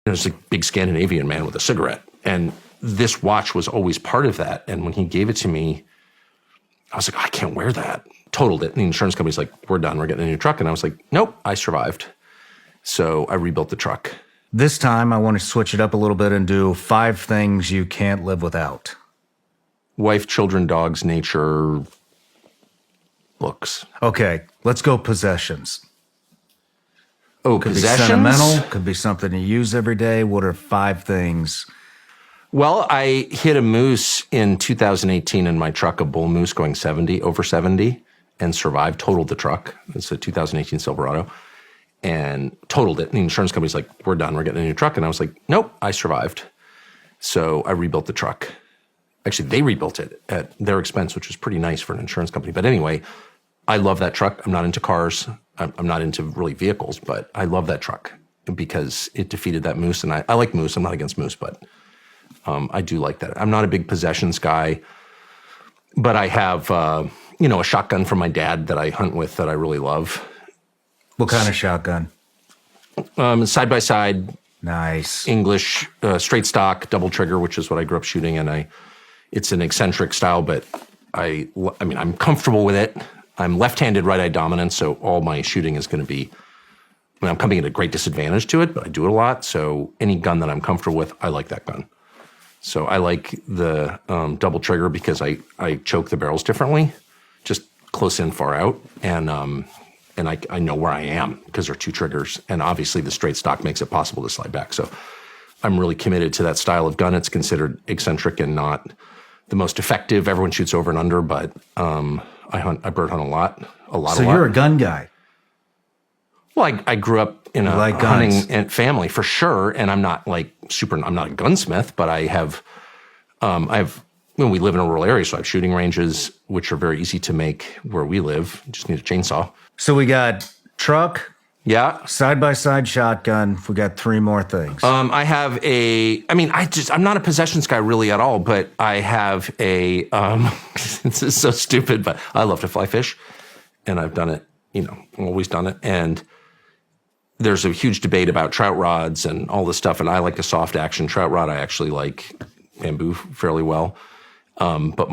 There's a big Scandinavian man with a cigarette. And this watch was always part of that. And when he gave it to me, I was like, I can't wear that. Totaled it. And the insurance company's like, we're done. We're getting a new truck. And I was like, nope, I survived. So I rebuilt the truck. This time, I want to switch it up a little bit and do 5 things you can't live without. Wife, children, dogs, nature, books. Okay, let's go possessions. Oh, Could possessions? be sentimental, could be something you use every day. What are 5 things? Well, I hit a moose in 2018 in my truck, a bull moose going over 70, and survived, totaled the truck. It's a 2018 Silverado, and totaled it. And the insurance company's like, we're done. We're getting a new truck. And I was like, nope, I survived. So I rebuilt the truck. Actually, they rebuilt it at their expense, which was pretty nice for an insurance company. But anyway, I love that truck. I'm not into cars. I'm not into really vehicles, but I love that truck because it defeated that moose. And I like moose. I'm not against moose, but I do like that. I'm not a big possessions guy, but I have, a shotgun from my dad that I hunt with that I really love. What kind of shotgun? Side-by-side. Nice. English, straight stock, double trigger, which is what I grew up shooting. And it's an eccentric style, but I'm comfortable with it. I'm left-handed, right-eye dominant, so all my shooting is going to be, I'm coming at a great disadvantage to it, but I do it a lot. So any gun that I'm comfortable with, I like that gun. So I like the double trigger because I choke the barrels differently, just close in, far out. And I know where I am because there are 2 triggers. And obviously the straight stock makes it possible to slide back. So I'm really committed to that style of gun. It's considered eccentric and not the most effective. Everyone shoots over and under, but I bird hunt a lot. So you're a gun guy? Well, I grew up in a hunting and family for sure, and I'm not I'm not a gunsmith, but I have, we live in a rural area, so I have shooting ranges, which are very easy to make where we live. You just need a chainsaw. So we got truck. Yeah. Side-by-side shotgun. We got 3 more things. I have I'm not a possessions guy really at all, but I have this is so stupid, but I love to fly fish, and I've done it, always done it. And there's a huge debate about trout rods and all this stuff, and I like a soft action trout rod. I actually like bamboo fairly well. But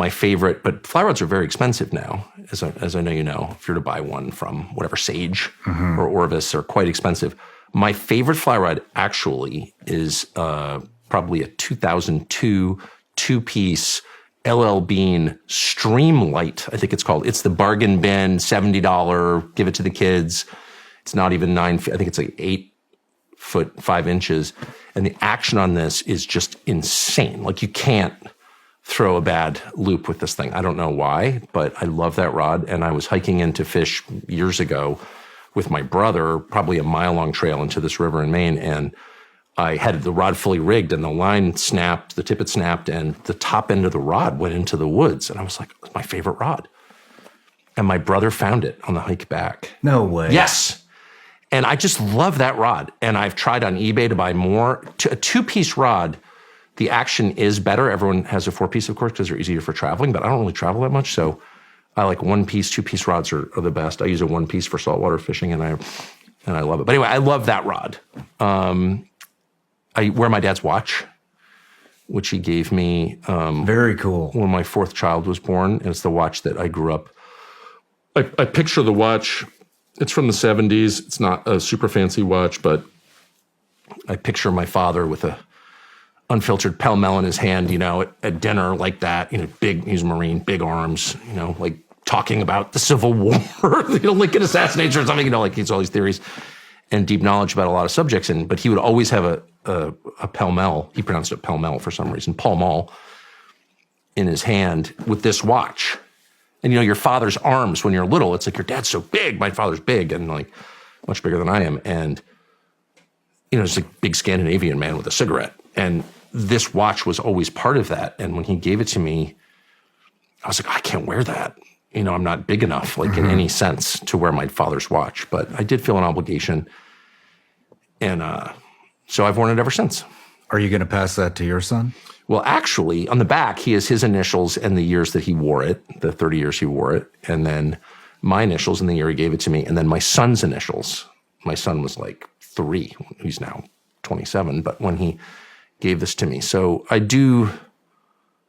fly rods are very expensive now, as I know you know. If you're to buy one from whatever, Sage or Orvis, they're quite expensive. My favorite fly rod actually is probably a 2002 2-piece LL Bean Streamlight, I think it's called. It's the bargain bin, $70, give it to the kids. It's not even 9 feet. I think it's like 8 foot 5 inches. And the action on this is just insane. Like you can't throw a bad loop with this thing. I don't know why, but I love that rod. And I was hiking into fish years ago with my brother, probably a mile-long trail into this river in Maine, and I had the rod fully rigged, and the line snapped, the tippet snapped, and the top end of the rod went into the woods. And I was like, it's my favorite rod. And my brother found it on the hike back. No way. Yes. And I just love that rod. And I've tried on eBay to buy more. A 2-piece rod, the action is better. Everyone has a 4-piece, of course, because they're easier for traveling, but I don't really travel that much. So I like 1-piece, 2-piece rods are the best. I use a 1-piece for saltwater fishing, and I love it. But anyway, I love that rod. I wear my dad's watch, which he gave me. Very cool. When my 4th child was born. And it's the watch that I grew up. I picture the watch. It's from the 70s. It's not a super fancy watch, but I picture my father with a unfiltered Pall Mall in his hand, at dinner like that, big, he's a Marine, big arms, like talking about the Civil War, Lincoln assassination or something, like he's all these theories and deep knowledge about a lot of subjects. But he would always have a Pall Mall. He pronounced it Pall Mall for some reason, Pall Mall in his hand with this watch. And your father's arms when you're little, it's like your dad's so big. My father's big and like much bigger than I am. And, it's like big Scandinavian man with a cigarette. And this watch was always part of that. And when he gave it to me, I was like, I can't wear that. I'm not big enough, like in any sense, to wear my father's watch. But I did feel an obligation. And so I've worn it ever since. Are you going to pass that to your son? Well, actually, on the back, he has his initials and the years that he wore it, the 30 years he wore it, and then my initials and the year he gave it to me, and then my son's initials. My son was like 3. He's now 27, but when he gave this to me. So I do,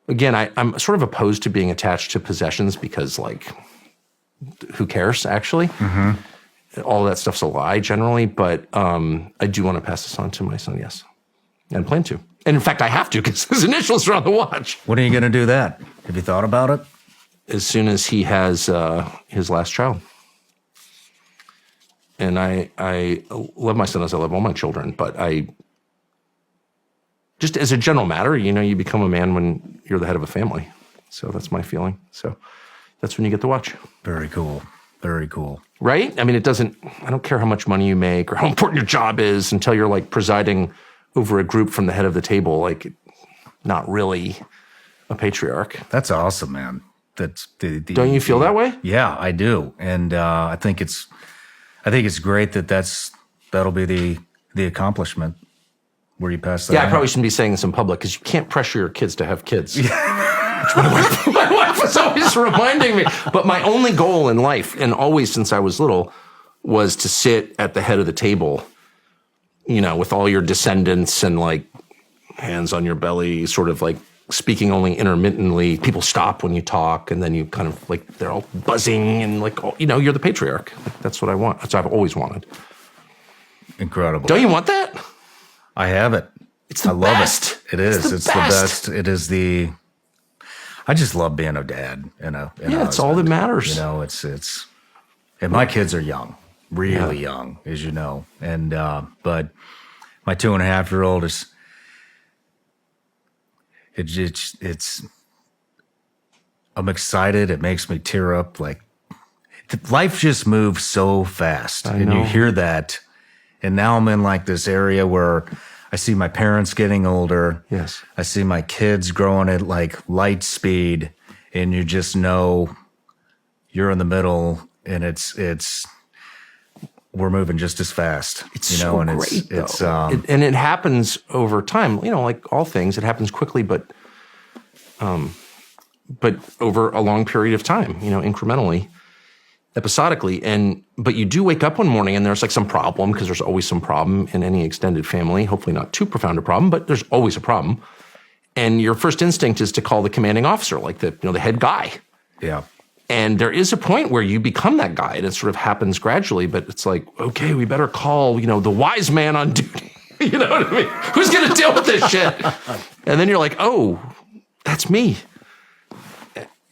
again, I'm sort of opposed to being attached to possessions because, like, who cares, actually? All that stuff's a lie generally, but I do want to pass this on to my son, yes. And plan to. And in fact, I have to because his initials are on the watch. When are you going to do that? Have you thought about it? As soon as he has his last child. And I love my son as I love all my children, but just as a general matter, you become a man when you're the head of a family. So that's my feeling. So that's when you get the watch. Very cool. Very cool. Right? I mean, I don't care how much money you make or how important your job is until you're like presiding over a group from the head of the table, like not really a patriarch. That's awesome, man. That's Don't you feel that way? Yeah, I do. And I think it's great that'll be the accomplishment where you pass that. Yeah, I probably shouldn't be saying this in public because you can't pressure your kids to have kids. Which my wife was always reminding me. But my only goal in life, and always since I was little, was to sit at the head of the table, with all your descendants and like hands on your belly, sort of like speaking only intermittently. People stop when you talk, and then you kind of like they're all buzzing and like you're the patriarch. That's what I want. That's what I've always wanted. Incredible. Don't you want that? I have it. It's the I love best. It is. It's the best. It is the. I just love being a dad and a it's all that matters. It's and my kids are young, really young, as you know, and but my 2.5-year-old is. It's. I'm excited. It makes me tear up. Like life just moves so fast, and you hear that. And now I'm in like this area where I see my parents getting older. Yes. I see my kids growing at like light speed, and you just know you're in the middle, and it's we're moving just as fast. It's so and great, it's and it happens over time. Like all things, it happens quickly, but over a long period of time. Incrementally. Episodically, but you do wake up one morning and there's like some problem, because there's always some problem in any extended family. Hopefully not too profound a problem, but there's always a problem. And your first instinct is to call the commanding officer, like the head guy. Yeah. And there is a point where you become that guy, and it sort of happens gradually. But it's like, okay, we better call the wise man on duty. You know what I mean? Who's going to deal with this shit? And then you're like, oh, that's me.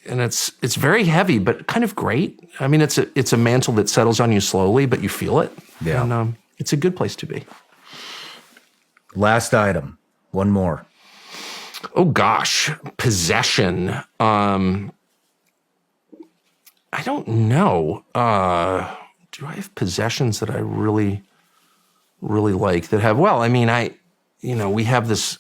And it's very heavy, but kind of great. I mean, it's a mantle that settles on you slowly, but you feel it. Yeah. And it's a good place to be. Last item. One more. Oh gosh, possession. I don't know. Do I have possessions that I really, really like that have? Well, I mean, we have this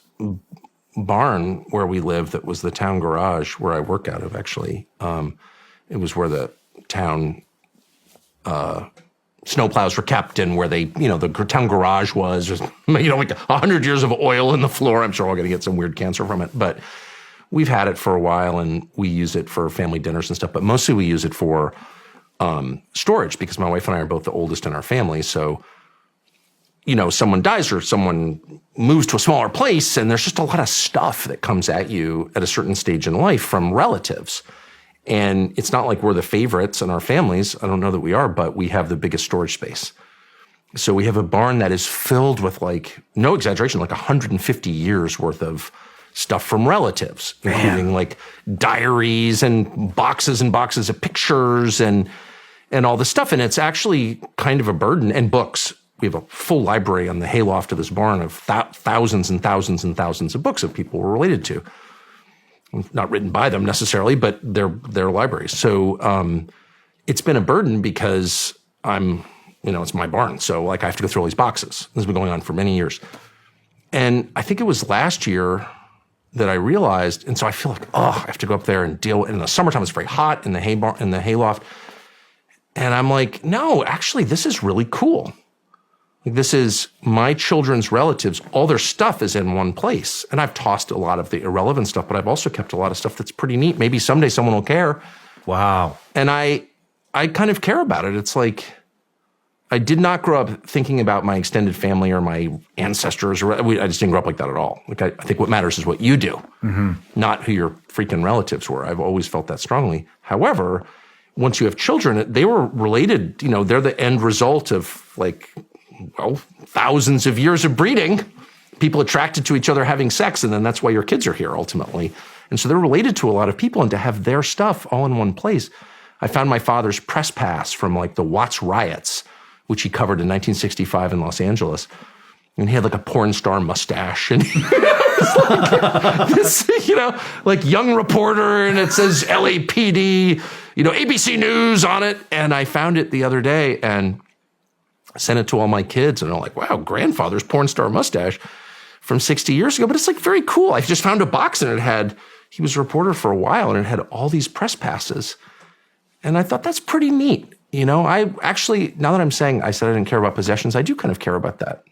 barn where we live that was the town garage where I work out of, actually. It was where the town snowplows were kept, and where they, the town garage was, just, like 100 years of oil in the floor. I'm sure we're going to get some weird cancer from it. But we've had it for a while, and we use it for family dinners and stuff. But mostly we use it for storage, because my wife and I are both the oldest in our family. So someone dies or someone moves to a smaller place, and there's just a lot of stuff that comes at you at a certain stage in life from relatives. And it's not like we're the favorites in our families. I don't know that we are, but we have the biggest storage space. So we have a barn that is filled with, like, no exaggeration, like 150 years worth of stuff from relatives, including like diaries and boxes of pictures and all this stuff. And it's actually kind of a burden. And books. We have a full library on the hayloft of this barn of thousands and thousands and thousands of books that people were related to. Not written by them necessarily, but they're libraries. So it's been a burden because it's my barn. So like I have to go through all these boxes. This has been going on for many years. And I think it was last year that I realized, and so I feel like, I have to go up there and deal. In the summertime, it's very hot in the hayloft. And I'm like, no, actually, this is really cool. Like, this is my children's relatives. All their stuff is in one place. And I've tossed a lot of the irrelevant stuff, but I've also kept a lot of stuff that's pretty neat. Maybe someday someone will care. Wow. And I kind of care about it. It's like, I did not grow up thinking about my extended family or my ancestors. I just didn't grow up like that at all. Like I think what matters is what you do, not who your freaking relatives were. I've always felt that strongly. However, once you have children, they were related. They're the end result of thousands of years of breeding, people attracted to each other having sex, and then that's why your kids are here ultimately. And so they're related to a lot of people, and to have their stuff all in one place. I found my father's press pass from like the Watts riots, which he covered in 1965 in Los Angeles. And he had like a porn star mustache, and he was like this, like young reporter, and it says LAPD, ABC News on it. And I found it the other day and sent it to all my kids, and they're like, wow, grandfather's porn star mustache from 60 years ago. But it's like very cool. I just found a box, and he was a reporter for a while, and it had all these press passes. And I thought that's pretty neat. I actually, now that I'm saying I said I didn't care about possessions, I do kind of care about that.